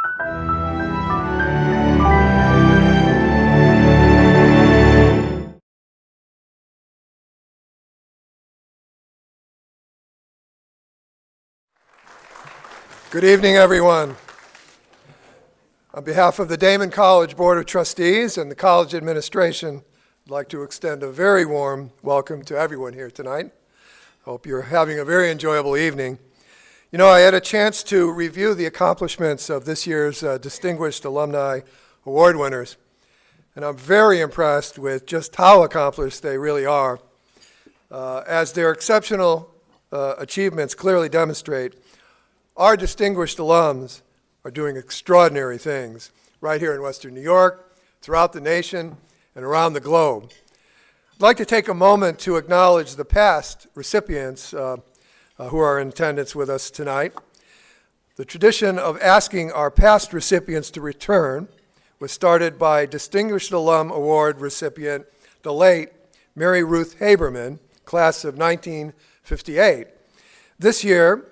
Good evening, everyone. On behalf of the Daemen College Board of Trustees and the college administration, I'd like to extend a very warm welcome to everyone here tonight. I hope you're having a very enjoyable evening. You know, I had a chance to review the accomplishments of this year's Distinguished Alumni Award winners, and I'm very impressed with just how accomplished they really are. As their exceptional achievements clearly demonstrate, our distinguished alums are doing extraordinary things right here in Western New York, throughout the nation, and around the globe. I'd like to take a moment to acknowledge the past recipients who are in attendance with us tonight. The tradition of asking our past recipients to return was started by Distinguished Alum Award recipient, the late Mary Ruth Haberman, class of 1958. This year,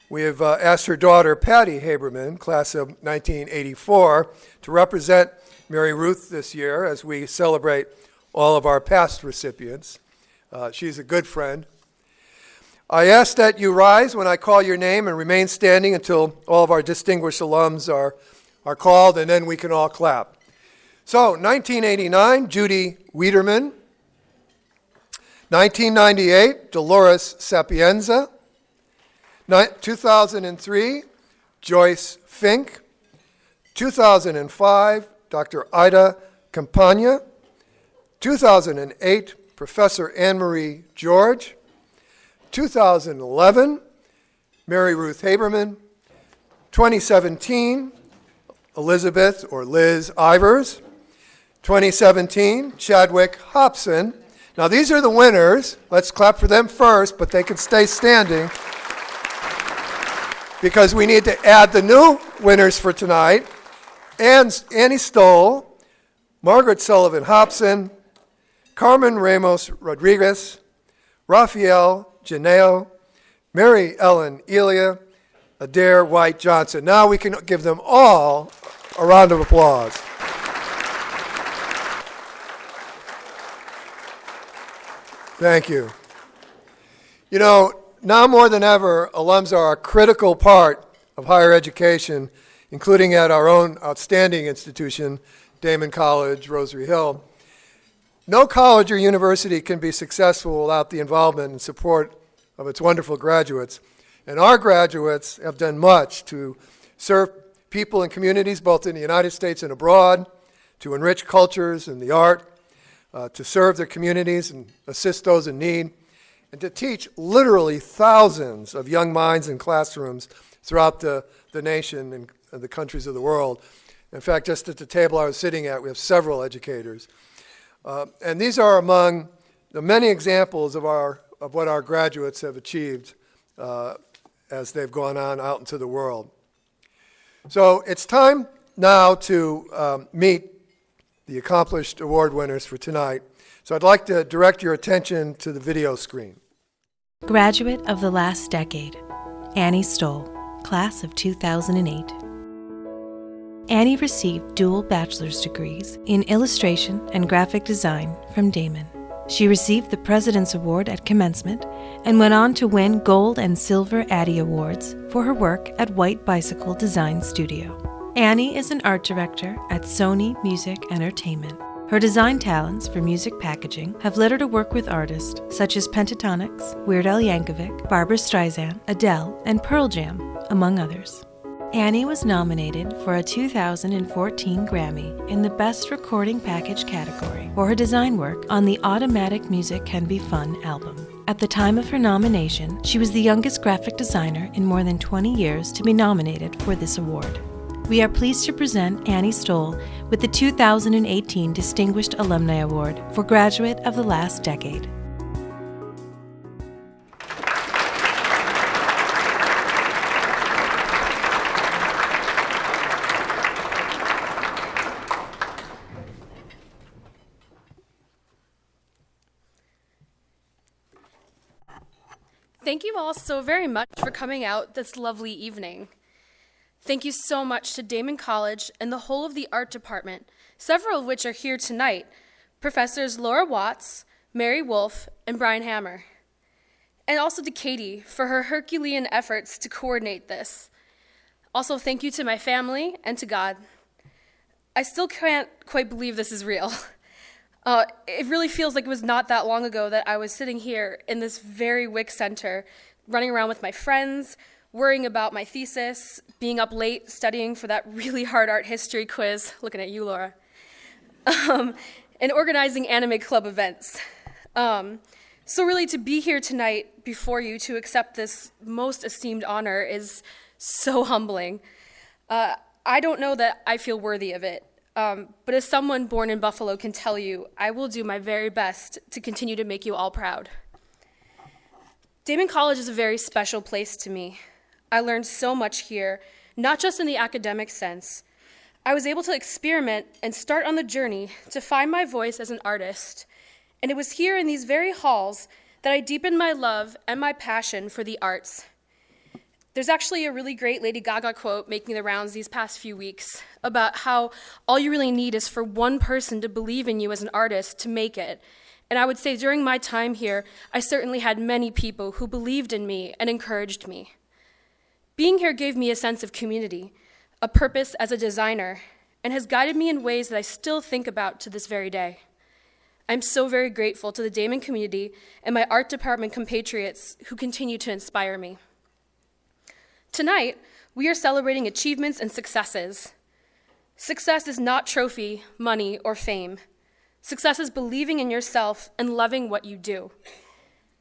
we have asked her daughter, Patty Haberman, class of 1984, to represent Mary Ruth this year as we celebrate all of our past recipients. She's a good friend. I ask that you rise when I call your name and remain standing until all of our distinguished alums are called, and then we can all clap. So, 1989, Judy Wiederman. 1998, Dolores Sapienza. 2003, Joyce Fink. 2005, Dr. Ida Campagna. 2008, Professor Anne-Marie George. 2011, Mary Ruth Haberman. 2017, Elizabeth or Liz Ivers. 2017, Chadwick Hobson. Now these are the winners. Let's clap for them first, but they can stay standing, because we need to add the new winners for tonight. Annie Stoll, Margaret Sullivan Hobson, Carmen Ramos Rodriguez, Raphael Janeo, Mary Ellen Elia, Adair White Johnson. Now we can give them all a round of applause. Thank you. You know, now more than ever, alums are a critical part of higher education, including at our own outstanding institution, Daemen College, Rosary Hill. No college or university can be successful without the involvement and support of its wonderful graduates. And our graduates have done much to serve people and communities, both in the United States and abroad, to enrich cultures and the art, to serve their communities and assist those in need, and to teach literally thousands of young minds in classrooms throughout the nation and the countries of the world. In fact, just at the table I was sitting at, we have several educators. And these are among the many examples of what our graduates have achieved as they've gone on out into the world. So it's time now to meet the accomplished award winners for tonight. So I'd like to direct your attention to the video screen. Graduate of the last decade, Annie Stoll, class of 2008. Annie received dual bachelor's degrees in illustration and graphic design from Daemen. She received the President's Award at commencement and went on to win Gold and Silver Addy Awards for her work at White Bicycle Design Studio. Annie is an art director at Sony Music Entertainment. Her design talents for music packaging have led her to work with artists such as Pentatonix, Weird Al Yankovic, Barbra Streisand, Adele, and Pearl Jam, among others. Annie was nominated for a 2014 Grammy in the Best Recording Package category for her design work on the Automatic Music Can Be Fun album. At the time of her nomination, she was the youngest graphic designer in more than 20 years to be nominated for this award. We are pleased to present Annie Stoll with the 2018 Distinguished Alumni Award for Graduate of the Last Decade. Thank you all so very much for coming out this lovely evening. Thank you so much to Daemen College and the whole of the art department, several of which are here tonight, Professors Laura Watts, Mary Wolf, and Brian Hammer. And also to Katie for her Herculean efforts to coordinate this. Also, thank you to my family and to God. I still can't quite believe this is real. It really feels like it was not that long ago that I was sitting here in this very WIC center, running around with my friends, worrying about my thesis, being up late studying for that really hard art history quiz, looking at you, Laura, and organizing anime club events. So really to be here tonight before you to accept this most esteemed honor is so humbling. I don't know that I feel worthy of it, but as someone born in Buffalo can tell you, I will do my very best to continue to make you all proud. Daemen College is a very special place to me. I learned so much here, not just in the academic sense. I was able to experiment and start on the journey to find my voice as an artist, and it was here in these very halls that I deepened my love and my passion for the arts. There's actually a really great Lady Gaga quote making the rounds these past few weeks about how all you really need is for one person to believe in you as an artist to make it. And I would say during my time here, I certainly had many people who believed in me and encouraged me. Being here gave me a sense of community, a purpose as a designer, and has guided me in ways that I still think about to this very day. I'm so very grateful to the Daemen community and my art department compatriots who continue to inspire me. Tonight, we are celebrating achievements and successes. Success is not trophy, money, or fame. Success is believing in yourself and loving what you do.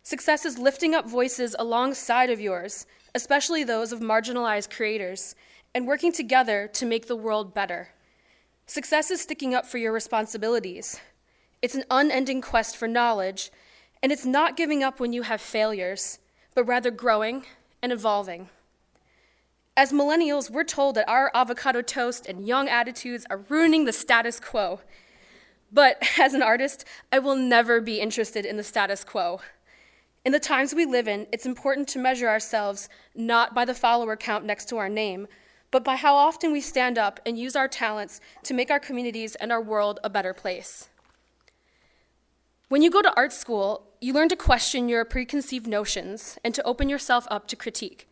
Success is lifting up voices alongside of yours, especially those of marginalized creators, and working together to make the world better. Success is sticking up for your responsibilities. It's an unending quest for knowledge, and it's not giving up when you have failures, but rather growing and evolving. As millennials, we're told that our avocado toast and young attitudes are ruining the status quo. But as an artist, I will never be interested in the status quo. In the times we live in, it's important to measure ourselves not by the follower count next to our name, but by how often we stand up and use our talents to make our communities and our world a better place. When you go to art school, you learn to question your preconceived notions and to open yourself up to critique.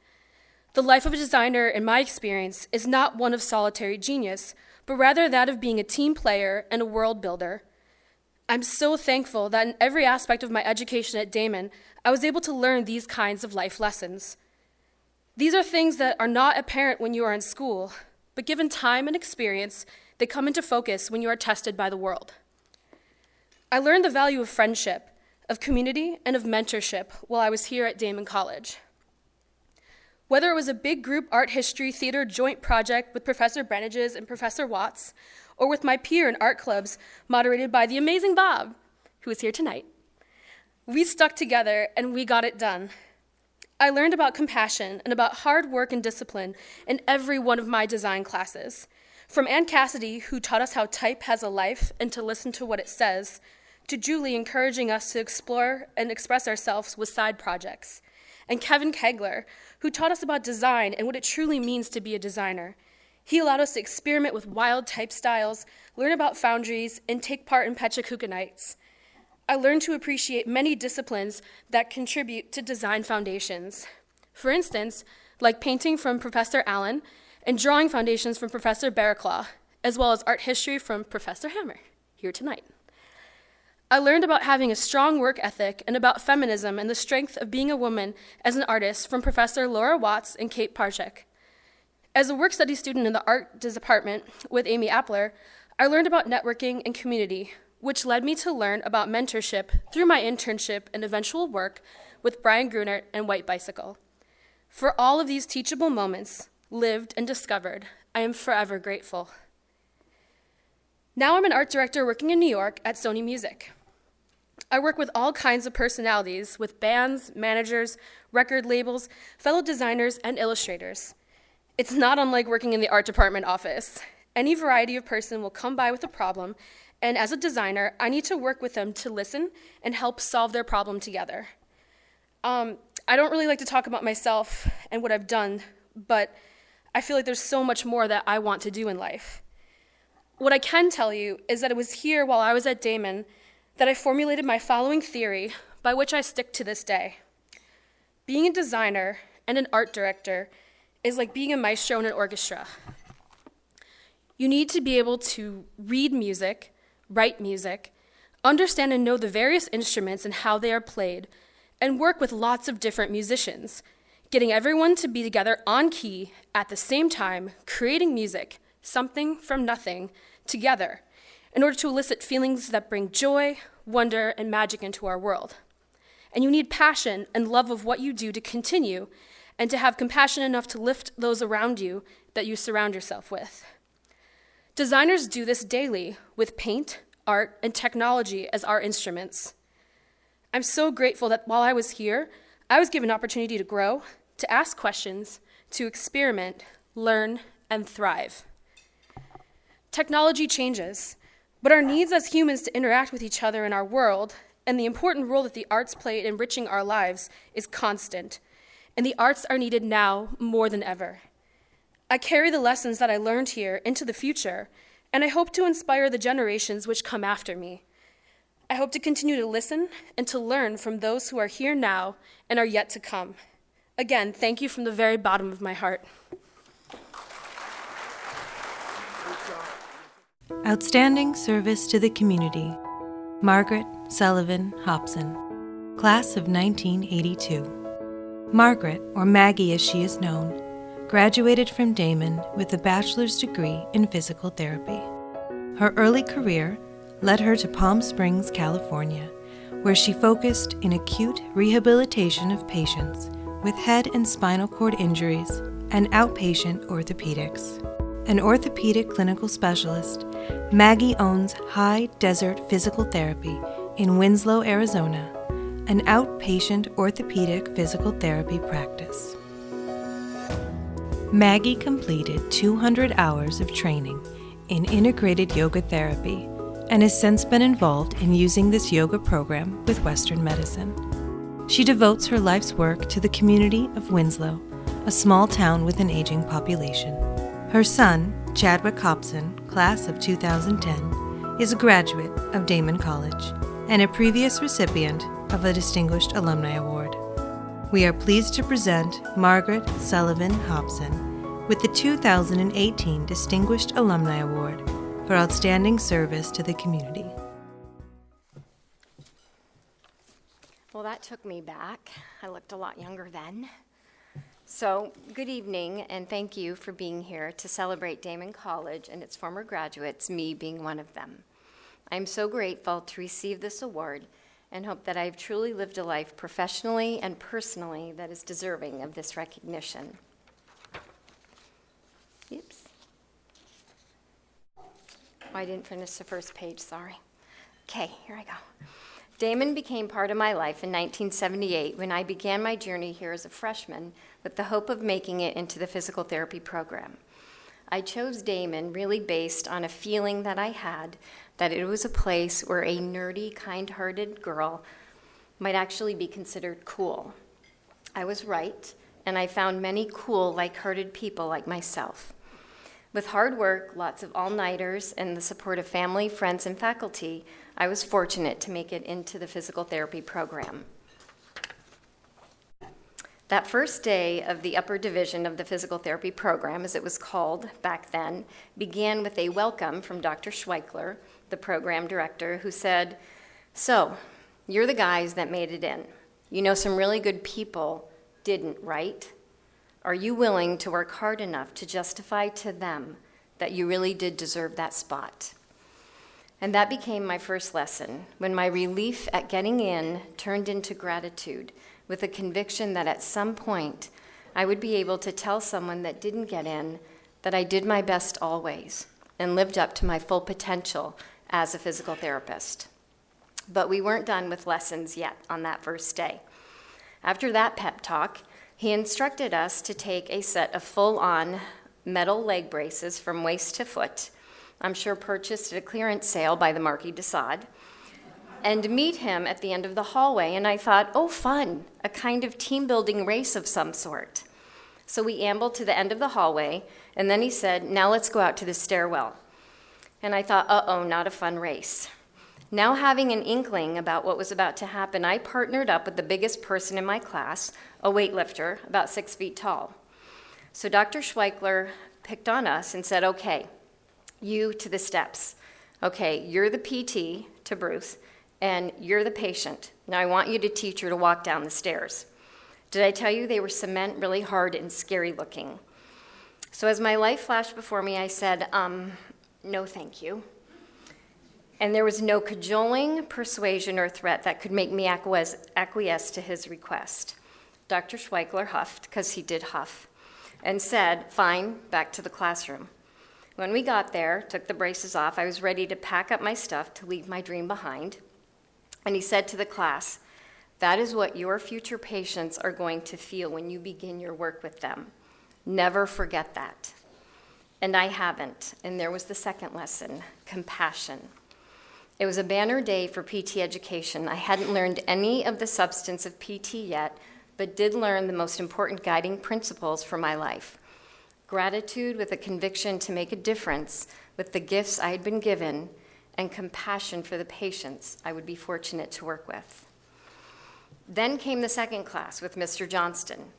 The life of a designer, in my experience, is not one of solitary genius, but rather that of being a team player and a world builder. I'm so thankful that in every aspect of my education at Daemen, I was able to learn these kinds of life lessons. These are things that are not apparent when you are in school, but given time and experience, they come into focus when you are tested by the world. I learned the value of friendship, of community, and of mentorship while I was here at Daemen College. Whether it was a big group art history theater joint project with Professor Brenages and Professor Watts, or with my peer in art clubs moderated by the amazing Bob, who is here tonight, we stuck together and we got it done. I learned about compassion and about hard work and discipline in every one of my design classes. From Ann Cassidy, who taught us how type has a life and to listen to what it says, to Julie encouraging us to explore and express ourselves with side projects, and Kevin Kegler, who taught us about design and what it truly means to be a designer. He allowed us to experiment with wild type styles, learn about foundries, and take part in Pechakucha nights. I learned to appreciate many disciplines that contribute to design foundations. For instance, like painting from Professor Allen and drawing foundations from Professor Barraclaw, as well as art history from Professor Hammer, here tonight. I learned about having a strong work ethic and about feminism and the strength of being a woman as an artist from Professor Laura Watts and Kate Parchek. As a work study student in the art department with Amy Appler, I learned about networking and community, which led me to learn about mentorship through my internship and eventual work with Brian Grunert and White Bicycle. For all of these teachable moments, lived and discovered, I am forever grateful. Now I'm an art director working in New York at Sony Music. I work with all kinds of personalities, with bands, managers, record labels, fellow designers, and illustrators. It's not unlike working in the art department office. Any variety of person will come by with a problem, and as a designer, I need to work with them to listen and help solve their problem together. I don't really like to talk about myself and what I've done, but I feel like there's so much more that I want to do in life. What I can tell you is that it was here while I was at Daemen that I formulated my following theory by which I stick to this day. Being a designer and an art director is like being a maestro in an orchestra. You need to be able to read music, write music, understand and know the various instruments and how they are played, and work with lots of different musicians, getting everyone to be together on key at the same time, creating music, something from nothing, together, in order to elicit feelings that bring joy, wonder, and magic into our world. And you need passion and love of what you do to continue, and to have compassion enough to lift those around you that you surround yourself with. Designers do this daily with paint, art, and technology as our instruments. I'm so grateful that while I was here, I was given an opportunity to grow, to ask questions, to experiment, learn, and thrive. Technology changes, but our needs as humans to interact with each other in our world and the important role that the arts play in enriching our lives is constant, and the arts are needed now more than ever. I carry the lessons that I learned here into the future, and I hope to inspire the generations which come after me. I hope to continue to listen and to learn from those who are here now and are yet to come. Again, thank you from the very bottom of my heart. Outstanding Service to the Community, Margaret Sullivan Hobson, Class of 1982. Margaret, or Maggie as she is known, graduated from Daemen with a bachelor's degree in physical therapy. Her early career led her to Palm Springs, California, where she focused in acute rehabilitation of patients with head and spinal cord injuries and outpatient orthopedics. An orthopedic clinical specialist, Maggie owns High Desert Physical Therapy in Winslow, Arizona, an outpatient orthopedic physical therapy practice. Maggie completed 200 hours of training in integrated yoga therapy and has since been involved in using this yoga program with Western medicine. She devotes her life's work to the community of Winslow, a small town with an aging population. Her son, Chadwick Hobson, class of 2010, is a graduate of Daemen College and a previous recipient of a Distinguished Alumni Award. We are pleased to present Margaret Sullivan Hobson with the 2018 Distinguished Alumni Award for outstanding service to the community. Well, that took me back. I looked a lot younger then. So, good evening, and thank you for being here to celebrate Daemen College and its former graduates, me being one of them. I'm so grateful to receive this award and hope that I've truly lived a life professionally and personally that is deserving of this recognition. Oops. Oh, I didn't finish the first page, sorry. Okay, here I go. Daemen became part of my life in 1978 when I began my journey here as a freshman with the hope of making it into the physical therapy program. I chose Daemen really based on a feeling that I had that it was a place where a nerdy, kind-hearted girl might actually be considered cool. I was right, and I found many cool, like-hearted people like myself. With hard work, lots of all-nighters, and the support of family, friends, and faculty, I was fortunate to make it into the physical therapy program. That first day of the upper division of the physical therapy program, as it was called back then, began with a welcome from Dr. Schweikler, the program director, who said, "So, you're the guys that made it in. You know some really good people didn't, right? Are you willing to work hard enough to justify to them that you really did deserve that spot?" And that became my first lesson, when my relief at getting in turned into gratitude, with a conviction that at some point I would be able to tell someone that didn't get in that I did my best always and lived up to my full potential as a physical therapist. But we weren't done with lessons yet on that first day. After that pep talk, he instructed us to take a set of full-on metal leg braces from waist to foot, I'm sure purchased at a clearance sale by the Marquis de Sade, and meet him at the end of the hallway. And I thought, oh, fun, a kind of team-building race of some sort. So we ambled to the end of the hallway, and then he said, "Now let's go out to the stairwell." And I thought, uh-oh, not a fun race. Now having an inkling about what was about to happen, I partnered up with the biggest person in my class, a weightlifter, about 6 feet tall. So Dr. Schweickler picked on us and said, "Okay, you to the steps. Okay, you're the PT to Bruce, and you're the patient. Now I want you to teach her to walk down the stairs." Did I tell you they were cement, really hard and scary looking? So as my life flashed before me, I said, no thank you. And there was no cajoling, persuasion, or threat that could make me acquiesce to his request. Dr. Schweickler huffed, because he did huff, and said, "Fine, back to the classroom." When we got there, took the braces off, I was ready to pack up my stuff to leave my dream behind. And he said to the class, "That is what your future patients are going to feel when you begin your work with them. Never forget that." And I haven't. And there was the second lesson, compassion. It was a banner day for PT education. I hadn't learned any of the substance of PT yet, but did learn the most important guiding principles for my life. Gratitude with a conviction to make a difference with the gifts I had been given, and compassion for the patients I would be fortunate to work with. Then came the second class with Mr. Johnston,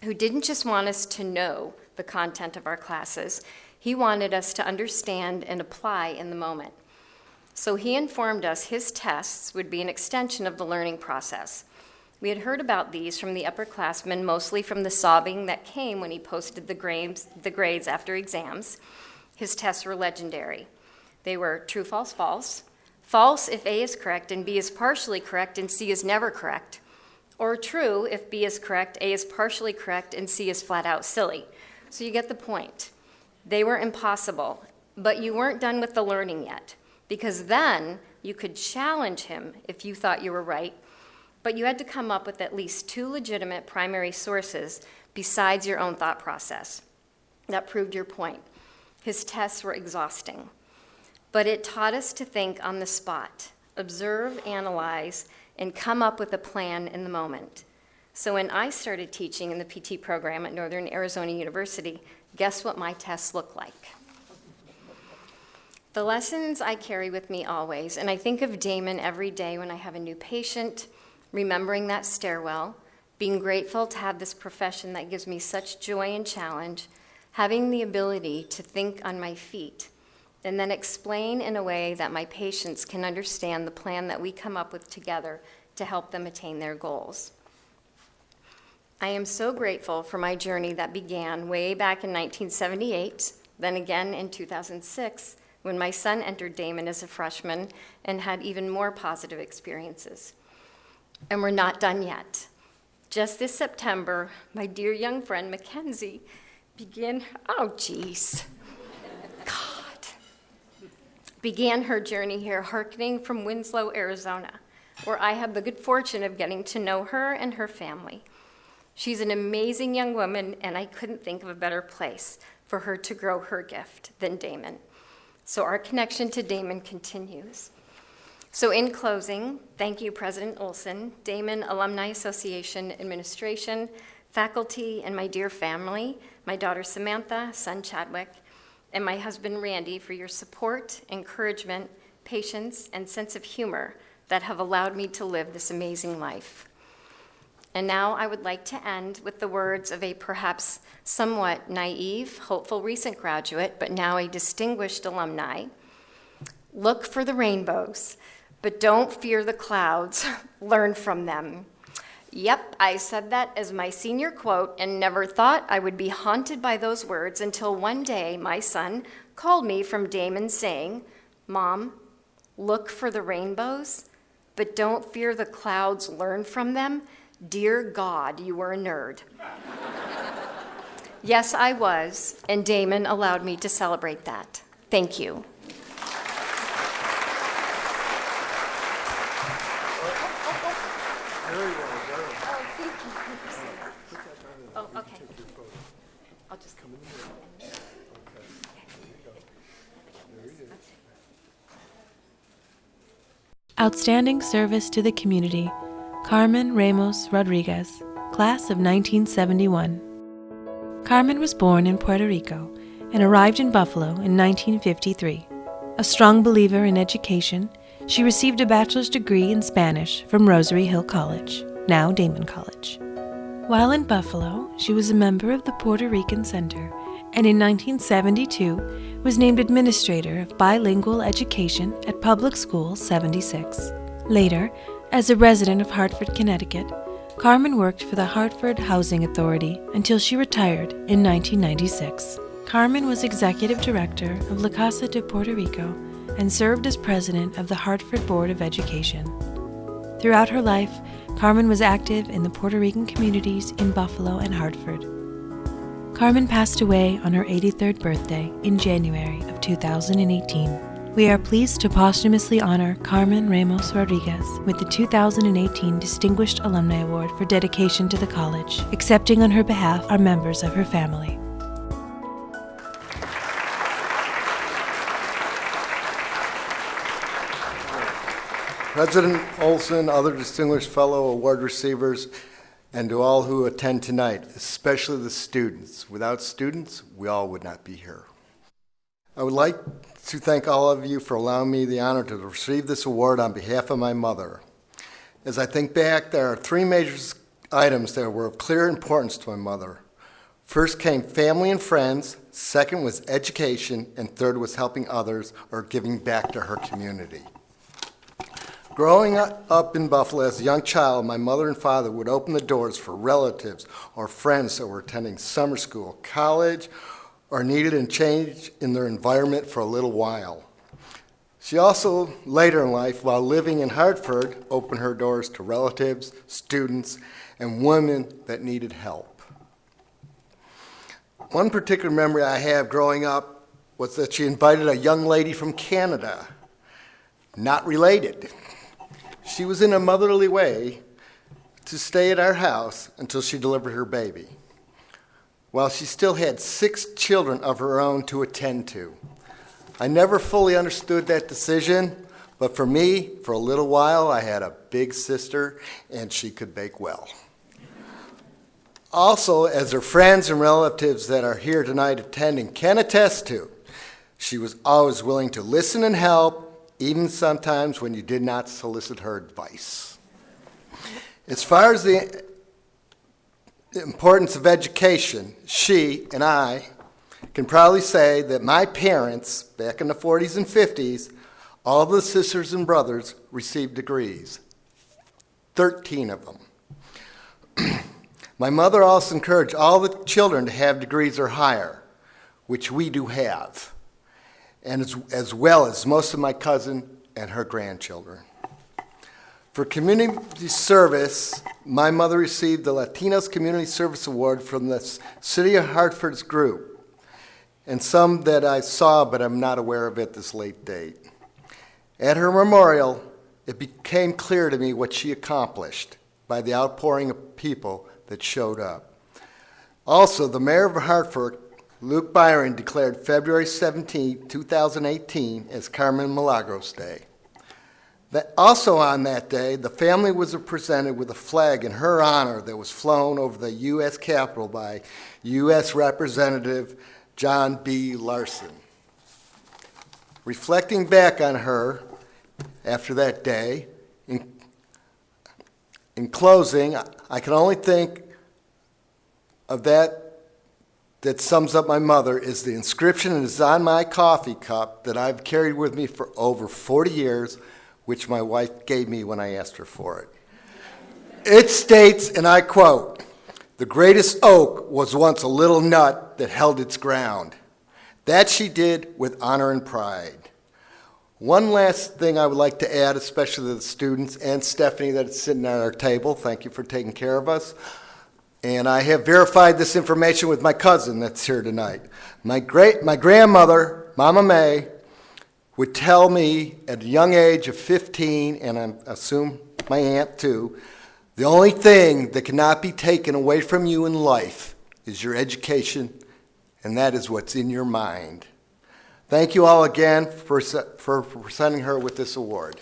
who didn't just want us to know the content of our classes, he wanted us to understand and apply in the moment. So he informed us his tests would be an extension of the learning process. We had heard about these from the upperclassmen, mostly from the sobbing that came when he posted the grades after exams. His tests were legendary. They were true, false, false, false if A is correct and B is partially correct and C is never correct, or true if B is correct, A is partially correct, and C is flat out silly. So you get the point. They were impossible, but you weren't done with the learning yet, because then you could challenge him if you thought you were right, but you had to come up with at least 2 legitimate primary sources besides your own thought process. That proved your point. His tests were exhausting, but it taught us to think on the spot, observe, analyze, and come up with a plan in the moment. So when I started teaching in the PT program at Northern Arizona University, guess what my tests look like? The lessons I carry with me always, and I think of Daemen every day when I have a new patient, remembering that stairwell, being grateful to have this profession that gives me such joy and challenge, having the ability to think on my feet, and then explain in a way that my patients can understand the plan that we come up with together to help them attain their goals. I am so grateful for my journey that began way back in 1978, then again in 2006, when my son entered Daemen as a freshman and had even more positive experiences. And we're not done yet. Just this September, my dear young friend Mackenzie began her journey here, hearkening from Winslow, Arizona, where I had the good fortune of getting to know her and her family. She's an amazing young woman, and I couldn't think of a better place for her to grow her gift than Daemen. So our connection to Daemen continues. So in closing, thank you, President Olson, Daemen Alumni Association Administration, faculty, and my dear family, my daughter Samantha, son Chadwick, and my husband Randy for your support, encouragement, patience, and sense of humor that have allowed me to live this amazing life. And now I would like to end with the words of a perhaps somewhat naive, hopeful recent graduate, but now a distinguished alumni. Look for the rainbows, but don't fear the clouds. Learn from them. Yep, I said that as my senior quote and never thought I would be haunted by those words until one day my son called me from Daemen saying, "Mom, look for the rainbows, but don't fear the clouds. Learn from them." Dear God, you were a nerd. Yes, I was, and Daemen allowed me to celebrate that. Thank you. Very well done. Oh, okay. I'll just Come in the middle. Okay. There you go. There he is. Outstanding Service to the Community, Carmen Ramos Rodriguez, Class of 1971. Carmen was born in Puerto Rico and arrived in Buffalo in 1953. A strong believer in education, she received a bachelor's degree in Spanish from Rosary Hill College, now Daemen College. While in Buffalo, she was a member of the Puerto Rican Center and in 1972 was named Administrator of Bilingual Education at Public School 76. Later, as a resident of Hartford, Connecticut, Carmen worked for the Hartford Housing Authority until she retired in 1996. Carmen was Executive Director of La Casa de Puerto Rico and served as President of the Hartford Board of Education. Throughout her life, Carmen was active in the Puerto Rican communities in Buffalo and Hartford. Carmen passed away on her 83rd birthday in January of 2018. We are pleased to posthumously honor Carmen Ramos Rodriguez with the 2018 Distinguished Alumni Award for dedication to the college. Accepting on her behalf are members of her family. President Olson, other distinguished fellow award receivers, and to all who attend tonight, especially the students. Without students, we all would not be here. I would like to thank all of you for allowing me the honor to receive this award on behalf of my mother. As I think back, there are three major items that were of clear importance to my mother. First came family and friends, second was education, and third was helping others or giving back to her community. Growing up in Buffalo as a young child, my mother and father would open the doors for relatives or friends that were attending summer school, college, or needed a change in their environment for a little while. She also, later in life, while living in Hartford, opened her doors to relatives, students, and women that needed help. One particular memory I have growing up was that she invited a young lady from Canada, not related. She was in a motherly way to stay at our house until she delivered her baby, while she still had 6 children of her own to attend to. I never fully understood that decision, but for me, for a little while, I had a big sister, and she could bake well. Also, as her friends and relatives that are here tonight attending can attest to, she was always willing to listen and help, even sometimes when you did not solicit her advice. As far as the importance of education, she and I can proudly say that my parents, back in the 40s and 50s, all the sisters and brothers received degrees, 13 of them. My mother also encouraged all the children to have degrees or higher, which we do have, and as well as most of my cousin and her grandchildren. For community service, my mother received the Latinos Community Service Award from the City of Hartford's group, and some that I saw but I'm not aware of at this late date. At her memorial, it became clear to me what she accomplished by the outpouring of people that showed up. Also, the mayor of Hartford, Luke Byron, declared February 17, 2018 as Carmen Milagros Day. Also on that day, the family was presented with a flag in her honor that was flown over the U.S. Capitol by U.S. Representative John B. Larson. Reflecting back on her after that day, in closing, I can only think of that sums up my mother is the inscription that is on my coffee cup that I've carried with me for over 40 years, which my wife gave me when I asked her for it. It states, and I quote, "The greatest oak was once a little nut that held its ground. That she did with honor and pride." One last thing I would like to add, especially to the students and Stephanie that is sitting at our table. Thank you for taking care of us. And I have verified this information with my cousin that's here tonight. My grandmother, Mama May, would tell me at a young age of 15, and I assume my aunt too, the only thing that cannot be taken away from you in life is your education, and that is what's in your mind. Thank you all again for presenting her with this award.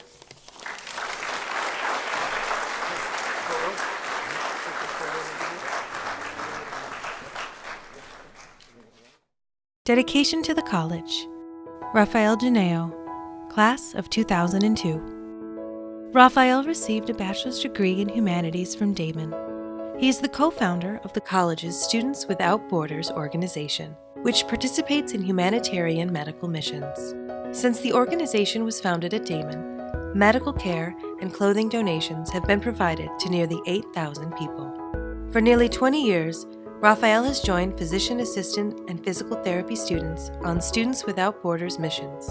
Dedication to the college. Rafael Janeo, class of 2002. Rafael received a bachelor's degree in humanities from Daemen. He is the co-founder of the college's Students Without Borders organization, which participates in humanitarian medical missions. Since the organization was founded at Daemen, medical care and clothing donations have been provided to nearly 8,000 people. For nearly 20 years, Rafael has joined physician assistant and physical therapy students on Students Without Borders missions.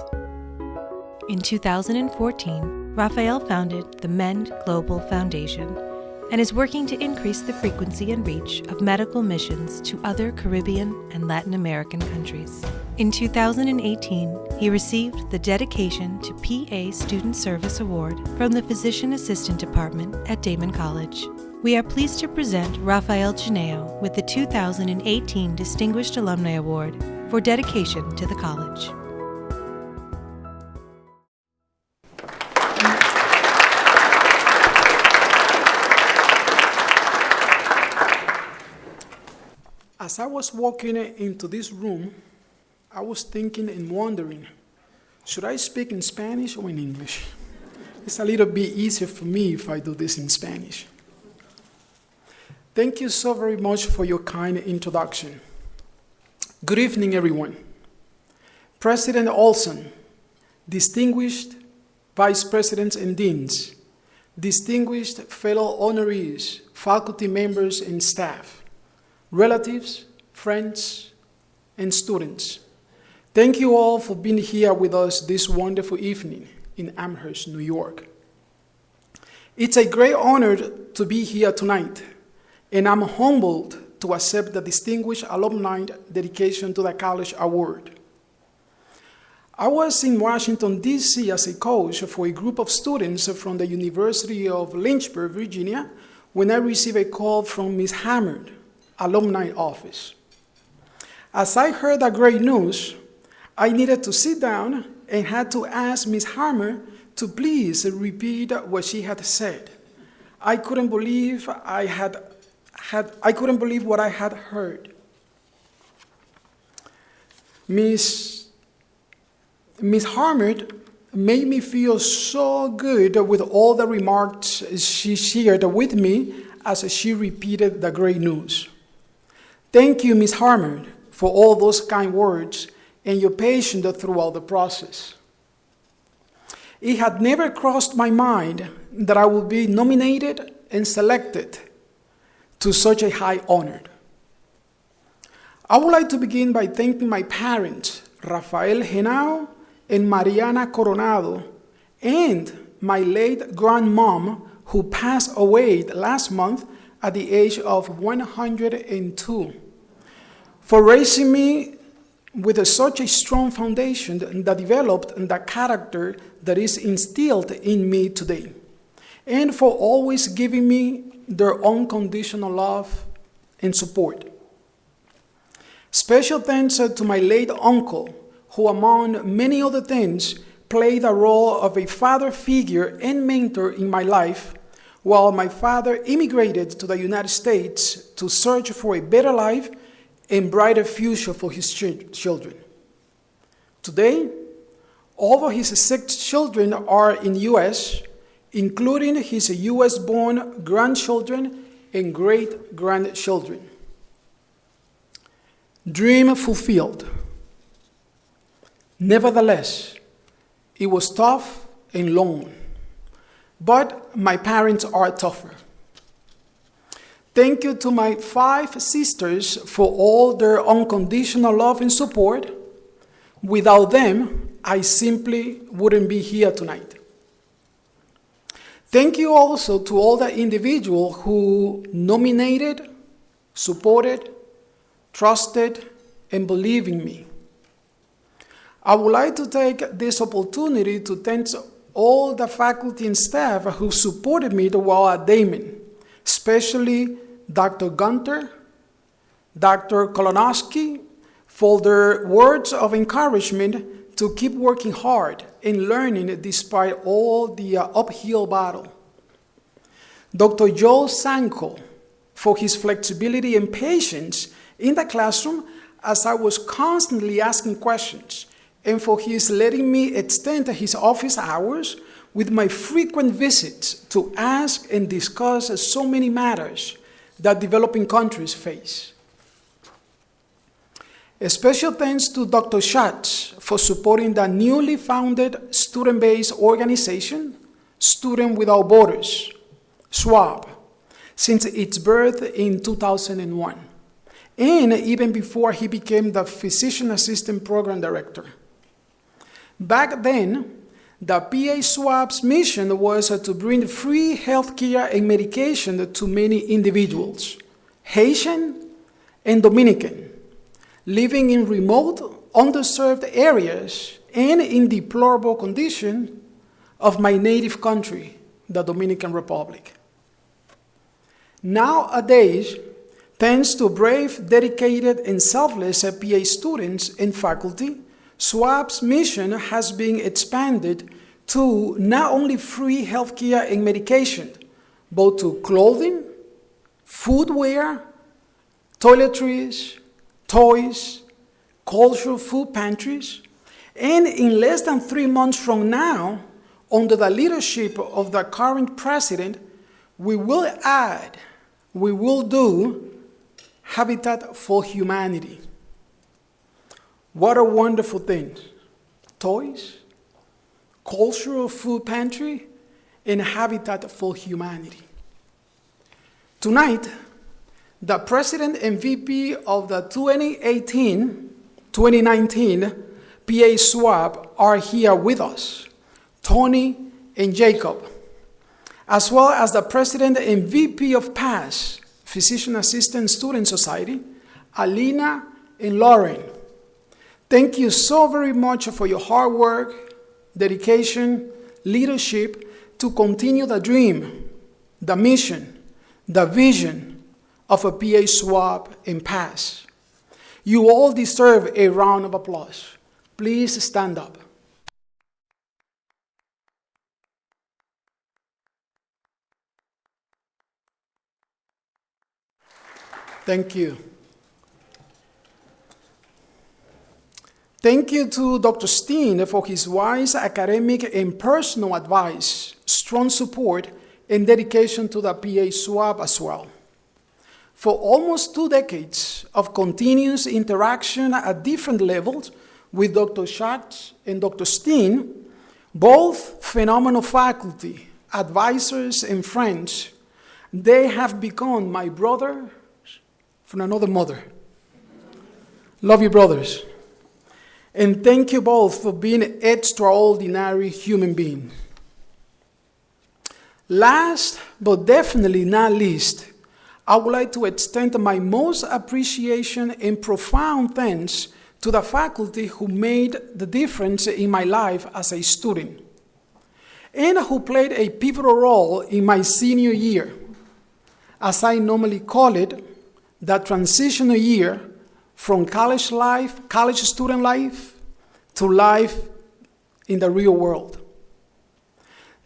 In 2014, Rafael founded the Mend Global Foundation and is working to increase the frequency and reach of medical missions to other Caribbean and Latin American countries. In 2018, he received the Dedication to PA Student Service Award from the Physician Assistant Department at Daemen College. We are pleased to present Rafael Janeo with the 2018 Distinguished Alumni Award for dedication to the college. As I was walking into this room, I was thinking and wondering, should I speak in Spanish or in English? It's a little bit easier for me if I do this in Spanish. Thank you so very much for your kind introduction. Good evening, everyone. President Olson, distinguished vice presidents and deans, distinguished fellow honorees, faculty members and staff, relatives, friends, and students. Thank you all for being here with us this wonderful evening in Amherst, New York. It's a great honor to be here tonight, and I'm humbled to accept the Distinguished Alumni Dedication to the College Award. I was in Washington, D.C. as a coach for a group of students from the University of Lynchburg, Virginia, when I received a call from Ms. Hammond, Alumni Office. As I heard the great news, I needed to sit down and had to ask Ms. Hammer to please repeat what she had said. I couldn't believe what I had heard. Ms. Hammer made me feel so good with all the remarks she shared with me as she repeated the great news. Thank you, Ms. Hammer, for all those kind words and your patience throughout the process. It had never crossed my mind that I would be nominated and selected to such a high honor. I would like to begin by thanking my parents, Rafael Genao and Mariana Coronado, and my late grandmom, who passed away last month at the age of 102, for raising me with such a strong foundation that developed the character that is instilled in me today, and for always giving me their unconditional love and support. Special thanks to my late uncle, who among many other things played the role of a father figure and mentor in my life, while my father immigrated to the United States to search for a better life and brighter future for his children. Today, all of his 6 children are in U.S., including his U.S.-born grandchildren and great-grandchildren. Dream fulfilled. Nevertheless, it was tough and long, but my parents are tougher. Thank you to my 5 sisters for all their unconditional love and support. Without them, I simply wouldn't be here tonight. Thank you also to all the individuals who nominated, supported, trusted, and believed in me. I would like to take this opportunity to thank all the faculty and staff who supported me while at Daemen, especially Dr. Gunter, Dr. Kolonowski, for their words of encouragement to keep working hard and learning despite all the uphill battle. Dr. Joe Sanko, for his flexibility and patience in the classroom as I was constantly asking questions, and for his letting me extend his office hours with my frequent visits to ask and discuss so many matters that developing countries face. A special thanks to Dr. Schatz for supporting the newly founded student-based organization, Students Without Borders, SWAB, since its birth in 2001, and even before he became the Physician Assistant Program Director. Back then, the PA SWAB's mission was to bring free healthcare and medication to many individuals, Haitian and Dominican, living in remote, underserved areas and in deplorable condition of my native country, the Dominican Republic. Nowadays, thanks to brave, dedicated, and selfless PA students and faculty, SWAB's mission has been expanded to not only free healthcare and medication, but to clothing, footwear, toiletries, toys, cultural food pantries, and in less than 3 months from now, under the leadership of the current president, we will do Habitat for Humanity. What a wonderful thing. Toys, cultural food pantry, and Habitat for Humanity. Tonight, the President and VP of the 2018-2019 PA SWAB are here with us, Tony and Jacob, as well as the President and VP of PASS, Physician Assistant Student Society, Alina and Lauren. Thank you so very much for your hard work, dedication, leadership to continue the dream, the mission, the vision of a PA SWAB and PASS. You all deserve a round of applause. Please stand up. Thank you. Thank you to Dr. Steen for his wise academic and personal advice, strong support, and dedication to the PA SWAB as well. For almost 2 decades of continuous interaction at different levels with Dr. Schatz and Dr. Steen, both phenomenal faculty, advisors, and friends, they have become my brothers from another mother. Love you, brothers. And thank you both for being extraordinary human beings. Last, but definitely not least, I would like to extend my most appreciation and profound thanks to the faculty who made the difference in my life as a student, and who played a pivotal role in my senior year, as I normally call it, the transitional year from college student life, to life in the real world.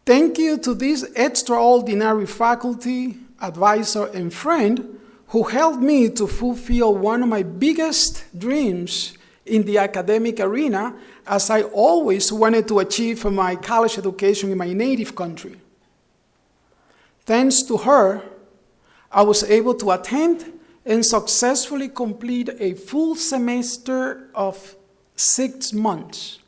Thank you to this extraordinary faculty, advisor, and friend who helped me to fulfill one of my biggest dreams in the academic arena, as I always wanted to achieve my college education in my native country. Thanks to her, I was able to attend and successfully complete a full semester of 6 months,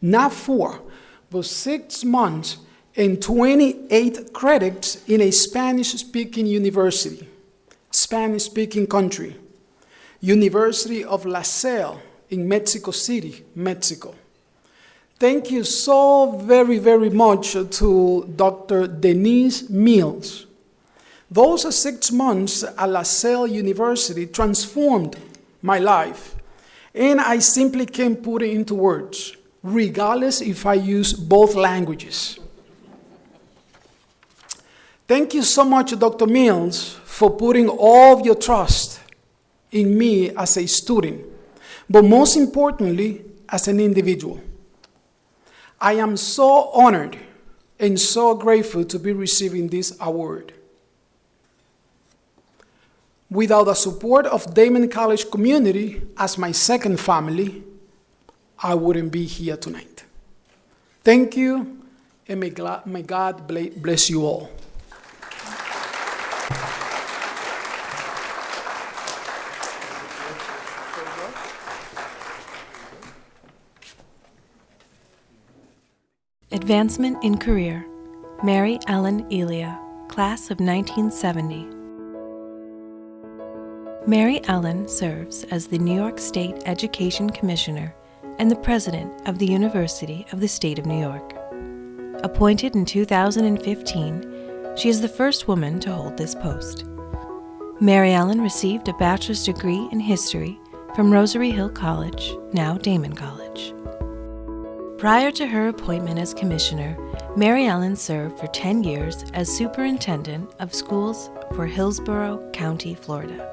not 4, but 6 months and 28 credits in a Spanish-speaking university, Spanish-speaking country, University of La Salle in Mexico City, Mexico. Thank you so very, very much to Dr. Denise Mills. Those 6 months at La Salle University transformed my life, and I simply can't put it into words, regardless if I use both languages. Thank you so much, Dr. Mills, for putting all of your trust in me as a student, but most importantly, as an individual. I am so honored and so grateful to be receiving this award. Without the support of Daemen College community as my second family, I wouldn't be here tonight. Thank you, and may God bless you all. Advancement in Career, Mary Ellen Elia, Class of 1970. Mary Ellen serves as the New York State Education Commissioner and the President of the University of the State of New York. Appointed in 2015, she is the first woman to hold this post. Mary Ellen received a bachelor's degree in history from Rosary Hill College, now Daemen College. Prior to her appointment as commissioner, Mary Ellen served for 10 years as superintendent of schools for Hillsborough County, Florida.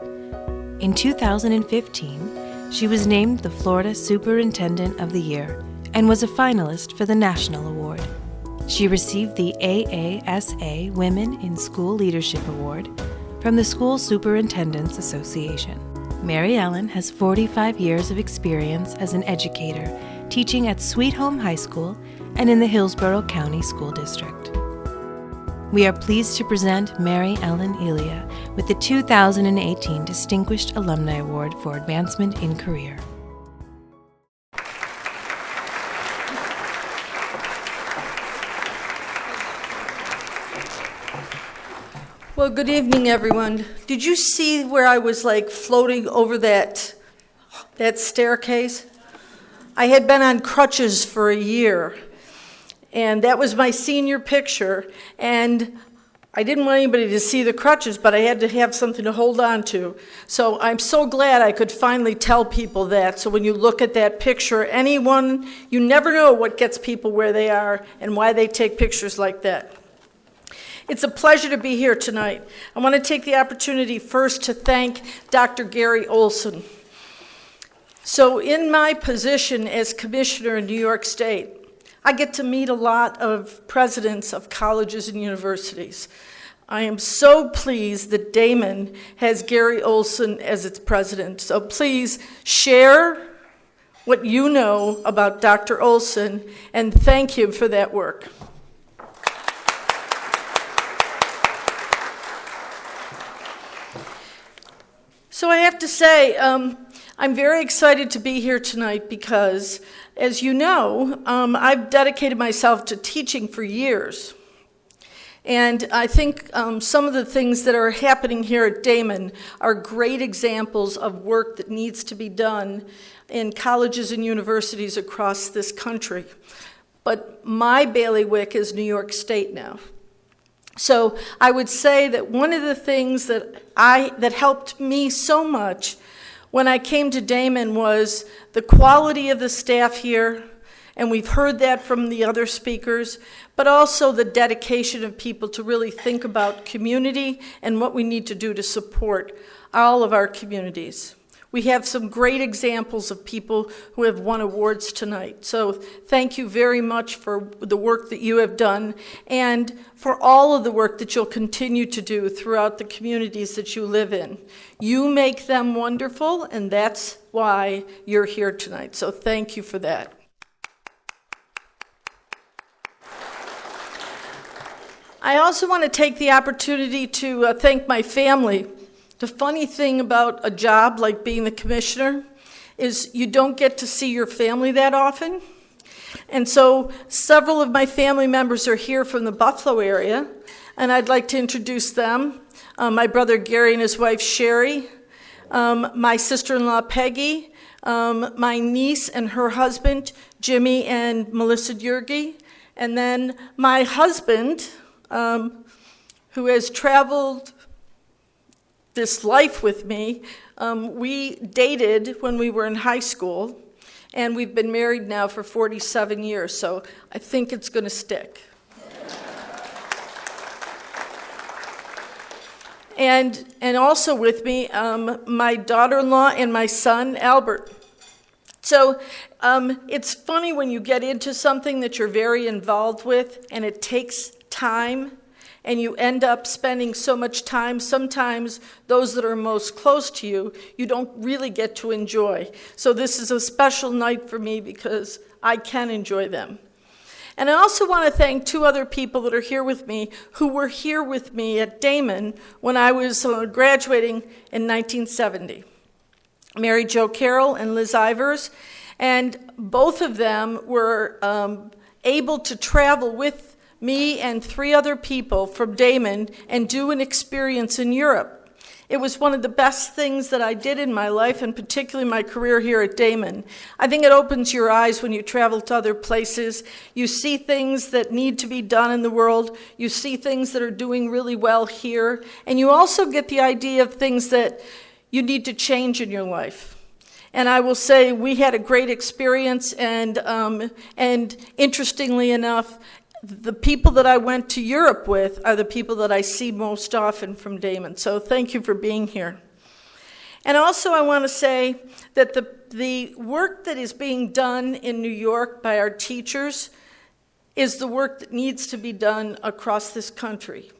In 2015, she was named the Florida Superintendent of the Year and was a finalist for the National Award. She received the AASA Women in School Leadership Award from the School Superintendents Association. Mary Ellen has 45 years of experience as an educator, teaching at Sweet Home High School and in the Hillsborough County School District. We are pleased to present Mary Ellen Elia with the 2018 Distinguished Alumni Award for Advancement in Career. Well, good evening, everyone. Did you see where I was like floating over that staircase? I had been on crutches for a year, and that was my senior picture, and I didn't want anybody to see the crutches, but I had to have something to hold on to. So I'm so glad I could finally tell people that. So when you look at that picture, anyone, you never know what gets people where they are and why they take pictures like that. It's a pleasure to be here tonight. I want to take the opportunity first to thank Dr. Gary Olson. So in my position as commissioner in New York State, I get to meet a lot of presidents of colleges and universities. I am so pleased that Daemen has Gary Olson as its president. So please share what you know about Dr. Olson and thank him for that work. So I have to say, I'm very excited to be here tonight because, as you know, I've dedicated myself to teaching for years. And I think some of the things that are happening here at Daemen are great examples of work that needs to be done in colleges and universities across this country. But my bailiwick is New York State now. So I would say that one of the things that helped me so much when I came to Daemen was the quality of the staff here, and we've heard that from the other speakers, but also the dedication of people to really think about community and what we need to do to support all of our communities. We have some great examples of people who have won awards tonight. So thank you very much for the work that you have done and for all of the work that you'll continue to do throughout the communities that you live in. You make them wonderful, and that's why you're here tonight. So thank you for that. I also want to take the opportunity to thank my family. The funny thing about a job like being the commissioner is you don't get to see your family that often. And so several of my family members are here from the Buffalo area, and I'd like to introduce them. My brother Gary and his wife Sherry, my sister-in-law Peggy, my niece and her husband Jimmy and Melissa Yergi, and then my husband, who has traveled this life with me. We dated when we were in high school, and we've been married now for 47 years, so I think it's going to stick. And also with me, my daughter-in-law and my son, Albert. So it's funny when you get into something that you're very involved with, and it takes time, and you end up spending so much time, sometimes those that are most close to you, you don't really get to enjoy. So this is a special night for me because I can enjoy them. And I also want to thank two other people that are here with me who were here with me at Daemen when I was graduating in 1970. Mary Jo Carroll and Liz Ivers, and both of them were able to travel with me and three other people from Daemen and do an experience in Europe. It was one of the best things that I did in my life, and particularly my career here at Daemen. I think it opens your eyes when you travel to other places. You see things that need to be done in the world. You see things that are doing really well here. And you also get the idea of things that you need to change in your life. And I will say we had a great experience, and interestingly enough, the people that I went to Europe with are the people that I see most often from Daemen. So thank you for being here. And also I want to say that the work that is being done in New York by our teachers is the work that needs to be done across this country.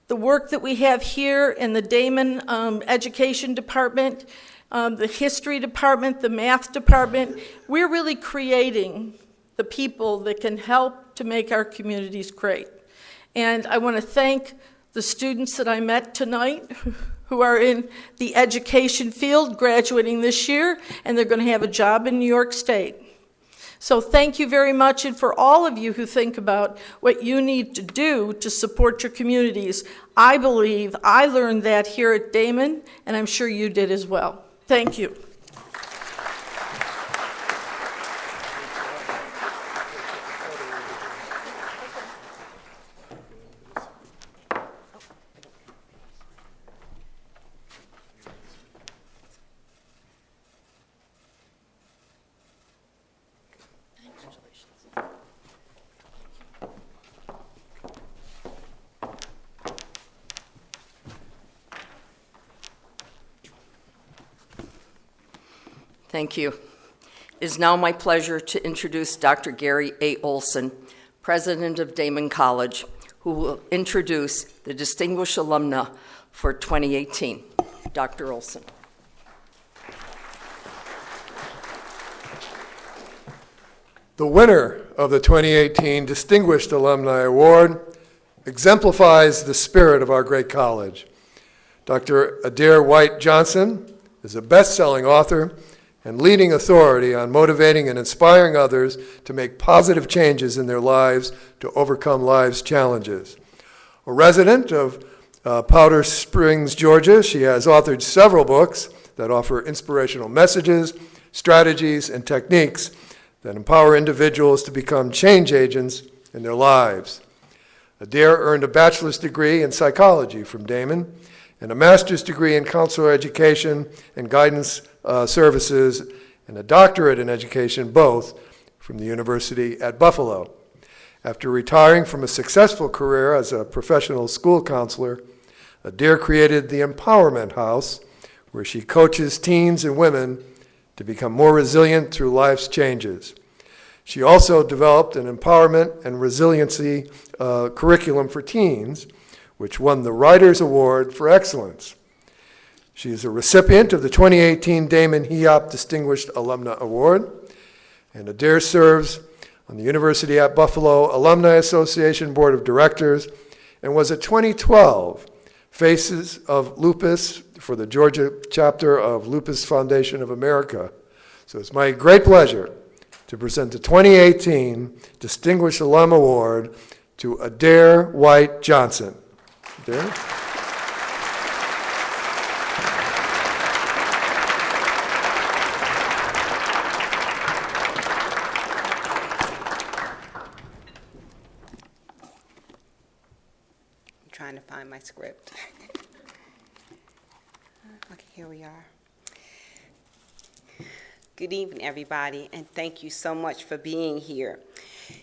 The work that we have here in the Daemen Education Department, the History Department, the Math Department, we're really creating the people that can help to make our communities great. And I want to thank the students that I met tonight who are in the education field, graduating this year, and they're going to have a job in New York State. So thank you very much, and for all of you who think about what you need to do to support your communities, I believe I learned that here at Daemen, and I'm sure you did as well. Thank you. Thank you. It is now my pleasure to introduce Dr. Gary A. Olson, President of Daemen College, who will introduce the Distinguished Alumna for 2018. Dr. Olson. The winner of the 2018 Distinguished Alumni Award exemplifies the spirit of our great college. Dr. Adair White Johnson is a best-selling author and leading authority on motivating and inspiring others to make positive changes in their lives to overcome life's challenges. A resident of Powder Springs, Georgia, she has authored several books that offer inspirational messages, strategies, and techniques that empower individuals to become change agents in their lives. Adair earned a bachelor's degree in psychology from Daemen and a master's degree in counselor education and guidance services, and a doctorate in education, both from the University at Buffalo. After retiring from a successful career as a professional school counselor, Adair created the Empowerment House, where she coaches teens and women to become more resilient through life's changes. She also developed an empowerment and resiliency curriculum for teens, which won the Writers' Award for Excellence. She is a recipient of the 2018 Daemen HEOP Distinguished Alumna Award, and Adair serves on the University at Buffalo Alumni Association Board of Directors and was a 2012 Faces of Lupus for the Georgia chapter of Lupus Foundation of America. So it's my great pleasure to present the 2018 Distinguished Alum Award to Adair White Johnson. Adair? Trying to find my script. Okay, here we are. Good evening, everybody, and thank you so much for being here.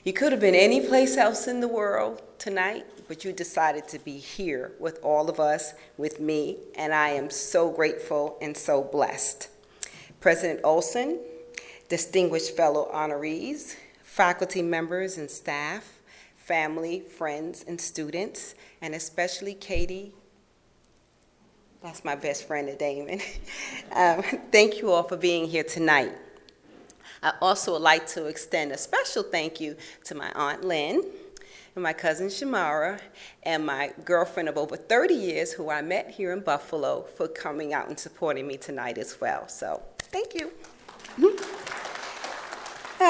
You could have been any place else in the world tonight, but you decided to be here with all of us, with me, and I am so grateful and so blessed. President Olson, distinguished fellow honorees, faculty members and staff, family, friends, and students, and especially Katie. That's my best friend at Daemen. Thank you all for being here tonight. I also would like to extend a special thank you to my Aunt Lynn, and my cousin Shamara, and my girlfriend of over 30 years who I met here in Buffalo for coming out and supporting me tonight as well. So, thank you.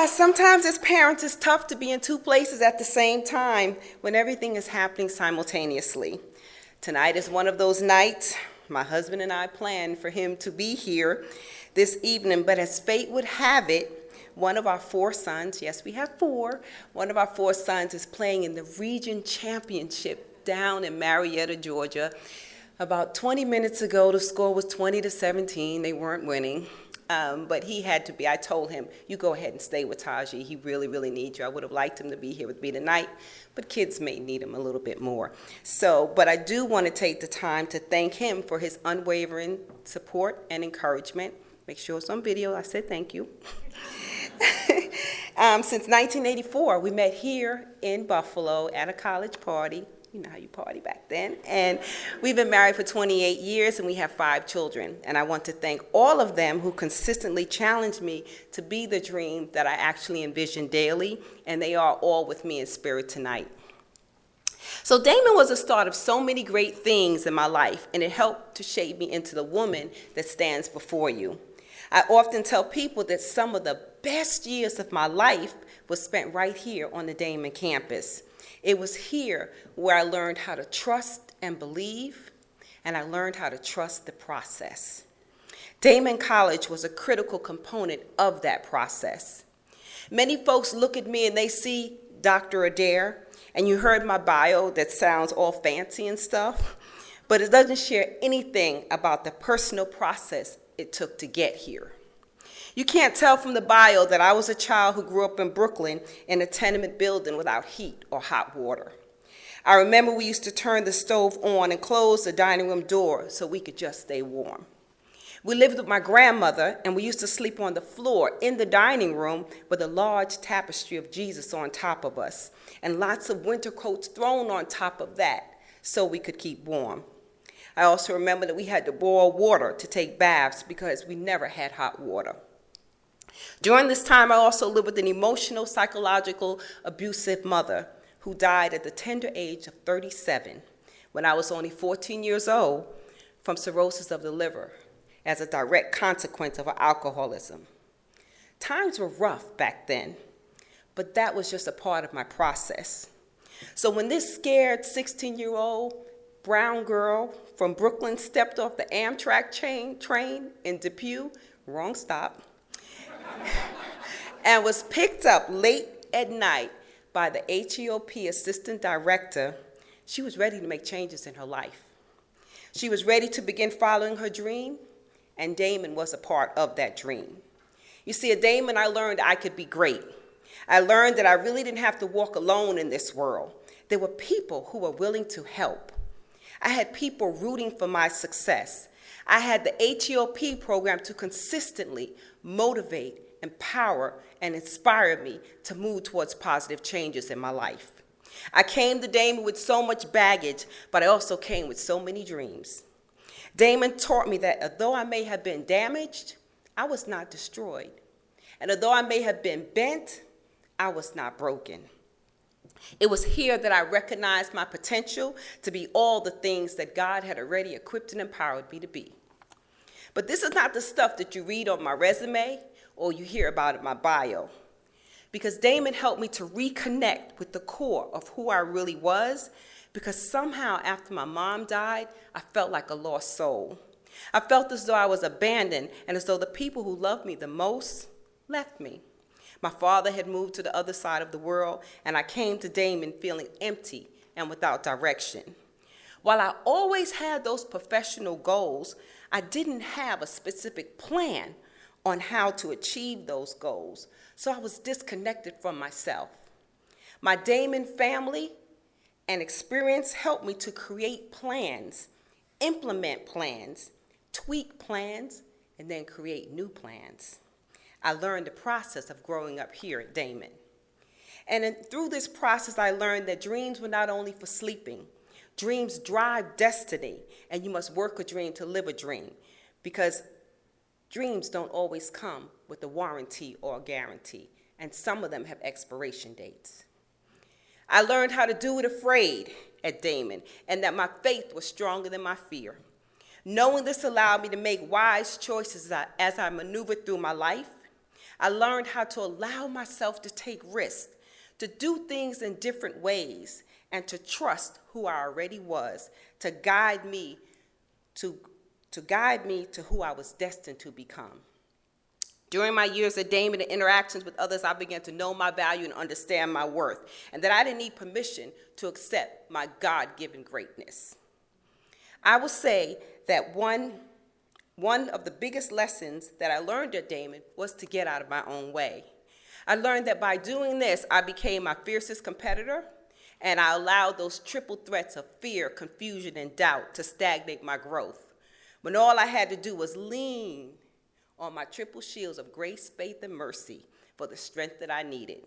Sometimes as parents, it's tough to be in two places at the same time when everything is happening simultaneously. Tonight is one of those nights. My husband and I planned for him to be here this evening, but as fate would have it, one of our four sons, yes, we have four, one of our four sons is playing in the region championship down in Marietta, Georgia. About 20 minutes ago, the score was 20-17. They weren't winning, but he had to be. I told him, you go ahead and stay with Taji. He really, really needs you. I would have liked him to be here with me tonight, but kids may need him a little bit more. So, but I do want to take the time to thank him for his unwavering support and encouragement. Make sure it's on video. I said thank you. Since 1984, we met here in Buffalo at a college party. You know how you party back then. And we've been married for 28 years, and we have 5 children. And I want to thank all of them who consistently challenged me to be the dream that I actually envision daily, and they are all with me in spirit tonight. So Daemen was the start of so many great things in my life, and it helped to shape me into the woman that stands before you. I often tell people that some of the best years of my life was spent right here on the Daemen campus. It was here where I learned how to trust and believe, and I learned how to trust the process. Daemen College was a critical component of that process. Many folks look at me and they see Dr. Adair, and you heard my bio that sounds all fancy and stuff, but it doesn't share anything about the personal process it took to get here. You can't tell from the bio that I was a child who grew up in Brooklyn in a tenement building without heat or hot water. I remember we used to turn the stove on and close the dining room door so we could just stay warm. We lived with my grandmother, and we used to sleep on the floor in the dining room with a large tapestry of Jesus on top of us, and lots of winter coats thrown on top of that so we could keep warm. I also remember that we had to boil water to take baths because we never had hot water. During this time, I also lived with an emotional, psychological, abusive mother who died at the tender age of 37 when I was only 14 years old from cirrhosis of the liver as a direct consequence of her alcoholism. Times were rough back then, but that was just a part of my process. So when this scared 16-year-old brown girl from Brooklyn stepped off the Amtrak train in Depew, wrong stop, and was picked up late at night by the HEOP assistant director, she was ready to make changes in her life. She was ready to begin following her dream, and Daemen was a part of that dream. You see, at Daemen, I learned I could be great. I learned that I really didn't have to walk alone in this world. There were people who were willing to help. I had people rooting for my success. I had the HEOP program to consistently motivate, empower, and inspire me to move towards positive changes in my life. I came to Daemen with so much baggage, but I also came with so many dreams. Daemen taught me that although I may have been damaged, I was not destroyed. And although I may have been bent, I was not broken. It was here that I recognized my potential to be all the things that God had already equipped and empowered me to be. But this is not the stuff that you read on my resume or you hear about in my bio. Because Daemen helped me to reconnect with the core of who I really was, because somehow after my mom died, I felt like a lost soul. I felt as though I was abandoned and as though the people who loved me the most left me. My father had moved to the other side of the world, and I came to Daemen feeling empty and without direction. While I always had those professional goals, I didn't have a specific plan on how to achieve those goals, so I was disconnected from myself. My Daemen family and experience helped me to create plans, implement plans, tweak plans, and then create new plans. I learned the process of growing up here at Daemen. Through this process, I learned that dreams were not only for sleeping. Dreams drive destiny, and you must work a dream to live a dream, because dreams don't always come with a warranty or a guarantee, and some of them have expiration dates. I learned how to do it afraid at Daemen, and that my faith was stronger than my fear. Knowing this allowed me to make wise choices as I maneuvered through my life. I learned how to allow myself to take risks, to do things in different ways, and to trust who I already was, to guide me to who I was destined to become. During my years at Daemen and interactions with others, I began to know my value and understand my worth, and that I didn't need permission to accept my God-given greatness. I will say that one of the biggest lessons that I learned at Daemen was to get out of my own way. I learned that by doing this, I became my fiercest competitor, and I allowed those triple threats of fear, confusion, and doubt to stagnate my growth, when all I had to do was lean on my triple shields of grace, faith, and mercy for the strength that I needed.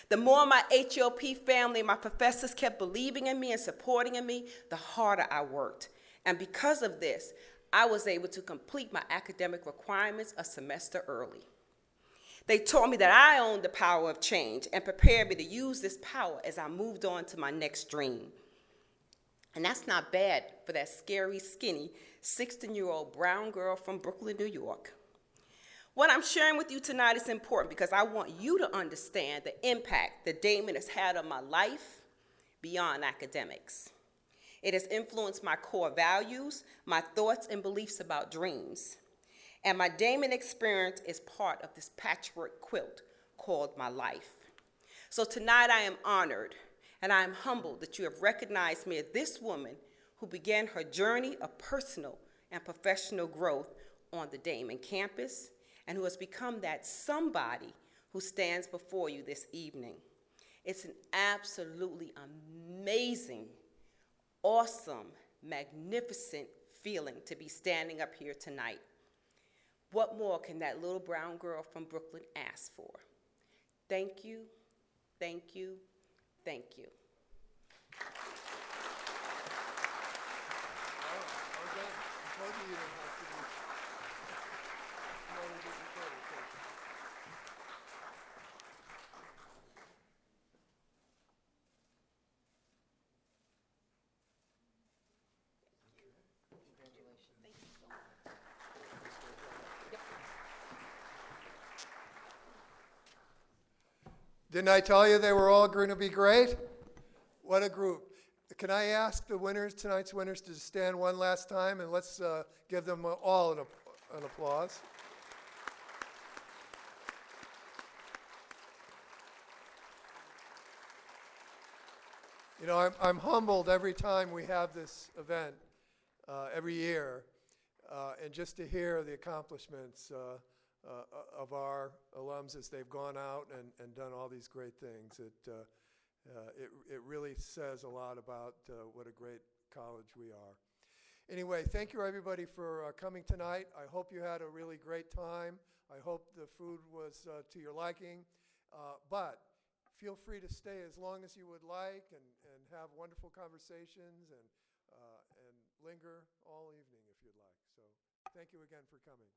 The more my HOP family and my professors kept believing in me and supporting in me, the harder I worked. And because of this, I was able to complete my academic requirements a semester early. They taught me that I owned the power of change and prepared me to use this power as I moved on to my next dream. And that's not bad for that scary, skinny, 16-year-old brown girl from Brooklyn, New York. What I'm sharing with you tonight is important because I want you to understand the impact that Daemen has had on my life beyond academics. It has influenced my core values, my thoughts and beliefs about dreams. And my Daemen experience is part of this patchwork quilt called my life. So tonight I am honored and I am humbled that you have recognized me as this woman who began her journey of personal and professional growth on the Daemen campus, and who has become that somebody who stands before you this evening. It's an absolutely amazing, awesome, magnificent feeling to be standing up here tonight. What more can that little brown girl from Brooklyn ask for? Thank you, thank you, thank you. Didn't I tell you they were all going to be great? What a group. Can I ask the winners, tonight's winners, to stand one last time, and let's give them all an applause. You know, I'm humbled every time we have this event, every year, and just to hear the accomplishments of our alums as they've gone out and done all these great things. It really says a lot about what a great college we are. Anyway, thank you everybody for coming tonight. I hope you had a really great time. I hope the food was to your liking. But feel free to stay as long as you would like and have wonderful conversations and linger all evening if you'd like. So thank you again for coming.